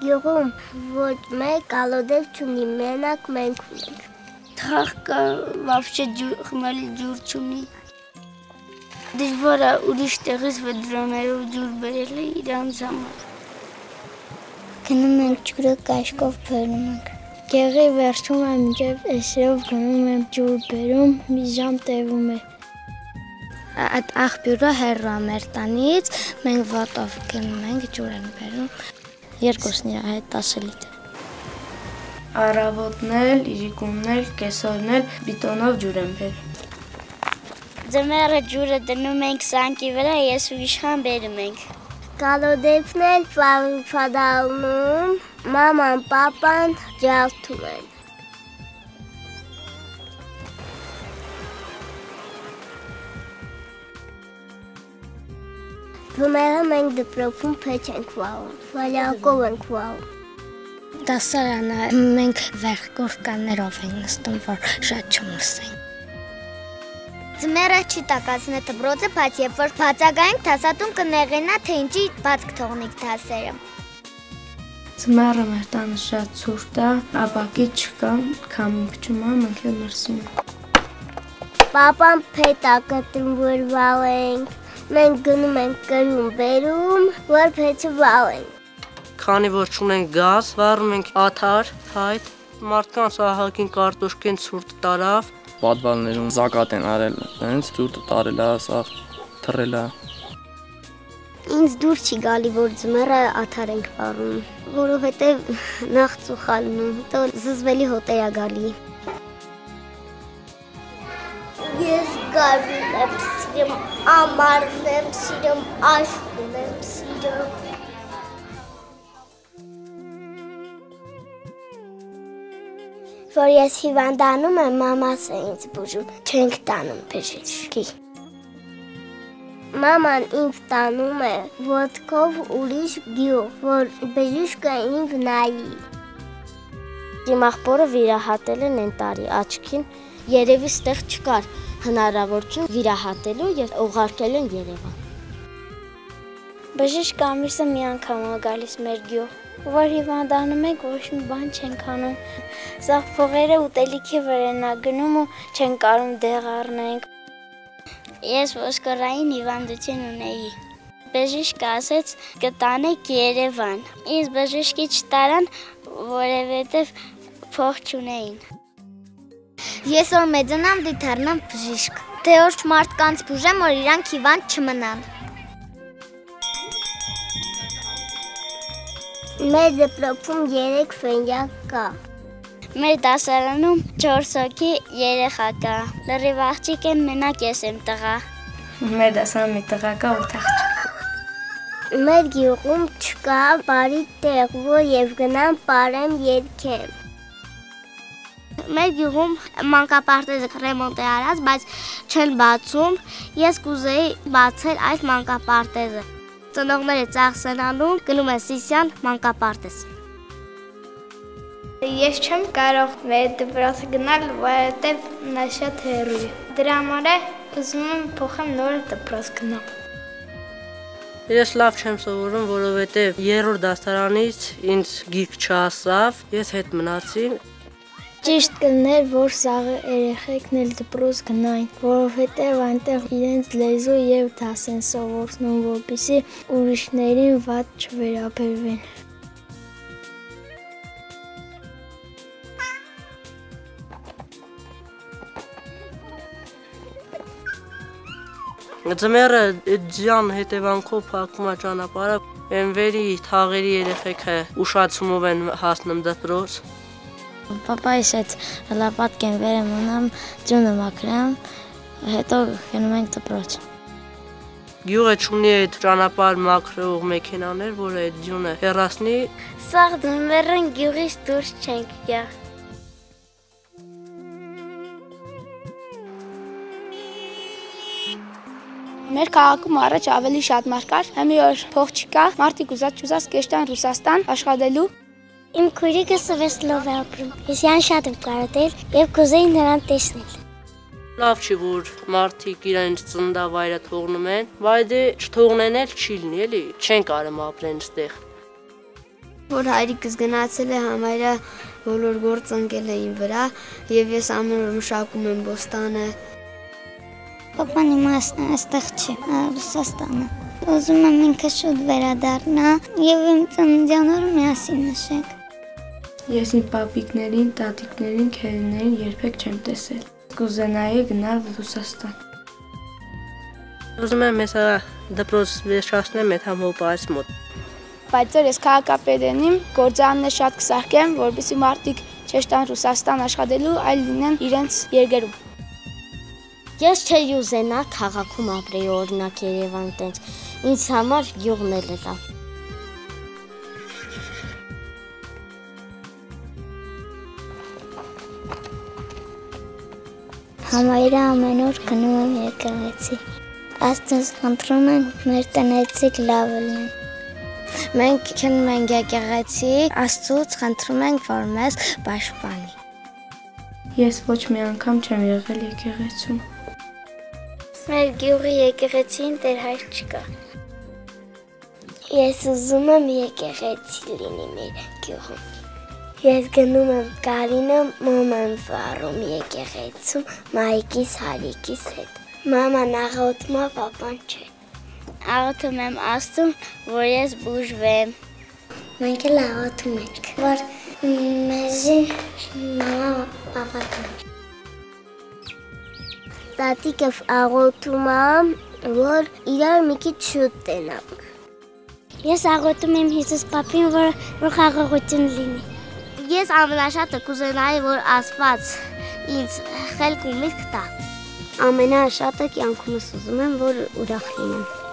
Գյուղում ոչ մեկ կալոդև չունի, մենակ մենք ունենք։ Թաղ կա, վավշե խմելի ջուր չունի։ Դժվար է ուրիշ տեղից վեդրաներով ջուր բերել է իրանց համար։ Գնում ենք ջուրը կաշկով բերում ենք։ Գեղի վերջում է մինչև էսրով գնում եմ ջուր բերում, մի ժամ տևում է։ Այդ աղբյուրը հեռու է մեր տանից, մենք վատով գնում ենք ջուր են բերում, երկուսն իր հետ 10 լիտր։ Առավոտն էլ, իրիկումն էլ, կեսօրն էլ բիտոնով ջուր են բերում։ Ձմեռը ջուրը դնում ենք սանկի վրա, ես ու իշխան բերում ենք։ Կալոդեփն էլ ֆադալնում, մաման, պապան ջալթում են։ Ձմեռը մենք դպրոցում փեչ ենք վաղում, վալյակով ենք վաղում։ Դասարանը մենք վերքորկաններով ենք նստում, որ շատ չմրսենք։ Ձմեռը չի տակածնե դպրոցը, բայց երբ որ բացակայենք, դասատուն կնեղենա, թե ինչի բաց կթողնենք դասերը։ Ձմեռը մեր տանը շատ ցուրտ է, ապակի չկա, քամին փչում է, մենք էլ մրսում ենք։ Պապան փետ է կտրում, որ վալենք, մենք գնում ենք կրում բերում, որ փեչը վալենք։ Քանի որ չունենք գազ, վառում ենք աթար, փայտ, մարդկանց ահագին կարտոշկեն ցուրտ տարավ։ Պատվալներում զակատ են արել, այնց ջուրը տարել է, սա թռել է։ Ինձ դուր չի գալի, որ ձմեռը աթար ենք վառում, որովհետև նախ ծուխալնում, հետո զզվելի հոտեր է գալի։ Ես գարուն եմ սիրում, ամառն եմ սիրում, աշխուն եմ սիրում։ Որ ես հիվանդանում եմ, մամաս է ինձ բուժում, չենք տանում բժշկի։ Մաման ինձ տանում է ոտքով ուրիշ գյուղ, որ բժիշկը ինձ նայի։ Իմ աղբորը վիրահատել են են տարի աչքին, երևի ստեղ չկար հնարավորություն վիրահատելու և ուղարկել են Երևան։ Բժիշկը ամիսը մի անգամ է գալիս մեր գյուղ, որ հիվանդանում ենք, ոչ մի բան չենք անում։ Սա փողերը ուտելիքի վրա են գնում ու չեն կարում դեղ առնենք։ Ես ոսկորային հիվանդություն ունեի։ Բժիշկը ասեց կտանեք Երևան։ Ինձ բժիշկի չտարան, որովհետև փող չունեին։ Ես որ մեծանամ դիթառնամ բժիշկ, թե որ մարդկանց բուժեմ, որ իրանք հիվանդ չմնան։ Մեր դպրոցում 3 ֆենյակ կա։ Մեր դասարանում 4 հոգի երեխա կա։ Լրիվ աղջիկ են, մենակ ես եմ տղա։ Մեր դասարանում մի տղա կա, 8 աղջիկ։ Մեր գյուղում չկա բարի տեղ, որ եւ գնամ պարեմ երգեմ։ Մեր գյուղում մանկապարտեզը ռեմոնտ է արած, բայց չեն բացում։ Ես կուզեի բացել այդ մանկապարտեզը։ Ծնողները ծախս են անում, գնում են Սիսյան մանկապարտեզ։ Ես չեմ կարող մեր դպրոցը գնալ, որովհետև նա շատ հեռու է։ Դրա համար ուզում եմ փոխեմ նոր դպրոց գնամ։ Ես լավ չեմ սովորում, որովհետև 3-րդ դասարանից ինձ գիրք չհասավ, ես հետ մնացի։ Ճիշտ կլներ, որ սաղ երեխեքն էլ դպրոց գնային, որովհետև այնտեղ իրենց լեզու և դաս են սովորում, որպեսզի ուրիշներին վատ չվերաբերվեն։ Ձմեռը ջան հետևանքով փակում է ճանապարհը, Էնվերի թաղերի երեխեքը ուշացումով են հասնում դպրոց։ Պապայիս հետ հլապատկ են վերեմ ունեմ, ջունը մաքրեմ, հետո գնում ենք դպրոց։ Գյուղը չունի այդ ճանապարհ մաքրող մեքենաներ, որ այդ ջունը հեռացնի։ Սաղ ձմեռին գյուղից դուրս չենք գա։ Մեր քաղաքում առաջ ավելի շատ մարդ կար, հիմա որ փող չկա, մարդիկ ուզած կեշտան Ռուսաստան աշխատելու։ Իմ քույրիկը Սվեսլով է ապրում, ես յան շատ եմ կարոտել և կուզեի նրան տեսնել։ Լավ չի, որ մարդիկ իրենց ծննդավայրը թողնում են, բայց չթողնեն էլ չի լինի, էլի, չեն կարում ապրեն ստեղ։ Որ հայրիկս գնացել է համարյա բոլոր գործ ընկել է իմ վրա եւ ես ամեն օր մշակում եմ բոստանը։ Պապան իմաստն այստեղ չի, Ռուսաստանը։ Ուզում եմ ինքը շուտ վերադառնա եւ իմ ծննդյան օրը միասին նշենք։ Ես իմ պապիկներին, տատիկներին, քերիներին երբեք չեմ տեսել։ Կուզենայի գնալ Ռուսաստան։ Ուզում եմ ես դպրոց վերջացնեմ այդ համոպարից մոտ։ Բայց ես քաղաքապետին իմ գործարաններ շատ կսարքեմ, որպեսզի մարդիկ չեշտան Ռուսաստան աշխատելու, այլ լինեն իրենց երկրում։ Ես չէի ուզենա քաղաքում ապրեի, օրինակ Երևան տենց։ Ինձ համար գյուղն էլ է լավ։ Համարյա ամեն օր գնում եմ եկեղեցի։ Աստծուց խնդրում ենք մեր տնեցիկ լավ լինեն։ Մենք քնում ենք եկեղեցի, Աստծուց խնդրում ենք, որ մեզ պաշտպանի։ Ես ոչ մի անգամ չեմ եղել եկեղեցում։ Մեր գյուղի եկեղեցին Տեր Հայր չկա։ Ես ուզում եմ եկեղեցի լինի մեր գյուղում։ Ես գնում եմ Կարինը, մաման վառում եկեղեցում, մայիկիս, հարիկիս հետ։ Մաման աղոթում է, պապան չէ։ Աղոթում եմ Աստծուն, որ ես բուժվեմ։ Մենք էլ աղոթում ենք, որ մեզի մամա պապան։ Տատիկը աղոթում է, որ իրար մի քիչ շուտ տենանք։ Ես աղոթում եմ Հիսուս պապին, որ խաղաղություն լինի։ Ես ամենաշատը կուզենայի, որ Աստված ինձ խելք ու միտք տա։ Ամենաշատը կյանքումս ուզում եմ, որ ուրախ լինեմ։